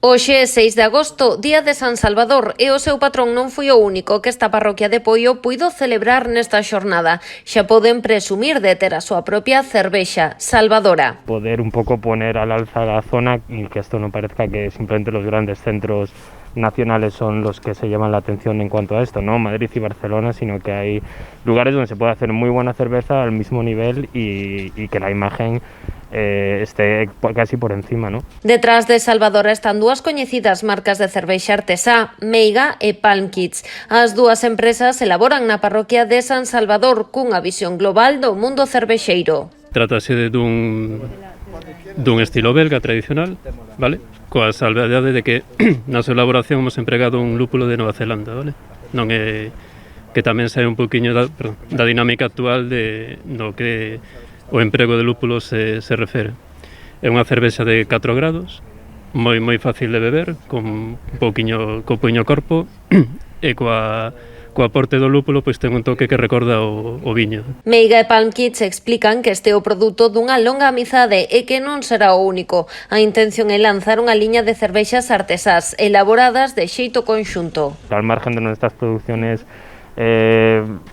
Hoxe, 6 de agosto, día de San Salvador, e o seu patrón non foi o único que esta parroquia de Poio puido celebrar nesta xornada. Xa poden presumir de ter a súa propia cervexa salvadora. Poder un pouco poner al alza la zona y que esto no parezca que simplemente los grandes centros nacionales son los que se llaman la atención en cuanto a esto, ¿no? Madrid y Barcelona, sino que hay lugares donde se puede hacer muy buena cerveza al mismo nivel y que la imagen esté casi por encima, ¿no? Detrás de Salvadora están dúas coñecidas marcas de cervexa artesá, Meiga e Palm Kids. As dúas empresas elaboran na parroquia de San Salvador cunha visión global do mundo cervexeiro. Trátase dun estilo belga tradicional, vale? Coa salvedade de que na súa elaboración hemos empregado un lúpulo de Nova Zelanda, vale? Non é que tamén sae un poquinho da dinámica actual de no que o emprego de lúpulos se refere. É unha cervexa de 4 grados, moi fácil de beber, con un poquinho corpo e coa aporte do lúpulo pois ten un toque que recorda o viño. Meiga e Palm Kids explican que este é o produto dunha longa amizade e que non será o único. A intención é lanzar unha liña de cervexas artesás elaboradas de xeito conxunto. Al margen de nuestras producciones,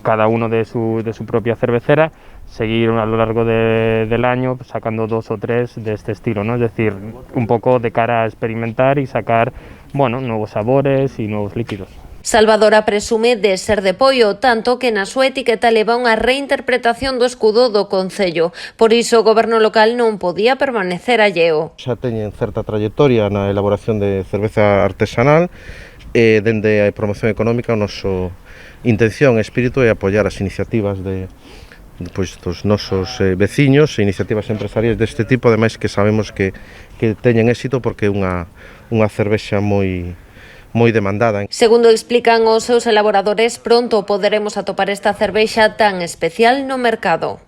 cada uno de su propia cervecera, seguir a lo largo del año sacando 2 o 3 de este estilo, ¿no? Es decir, un poco de cara a experimentar y sacar, bueno, nuevos sabores y nuevos líquidos. Salvadora presume de ser de Poio, tanto que na súa etiqueta leva unha reinterpretación do escudo do concello. Por iso o goberno local non podía permanecer alleo. Xa teñen certa trayectoria na elaboración de cerveza artesanal e dende a promoción económica o noso intención e espírito é apoiar as iniciativas dos nosos veciños e iniciativas empresariais deste tipo, ademais que sabemos que teñen éxito porque é unha cervexa moi demandada. Segundo explican os seus elaboradores, pronto poderemos atopar esta cervexa tan especial no mercado.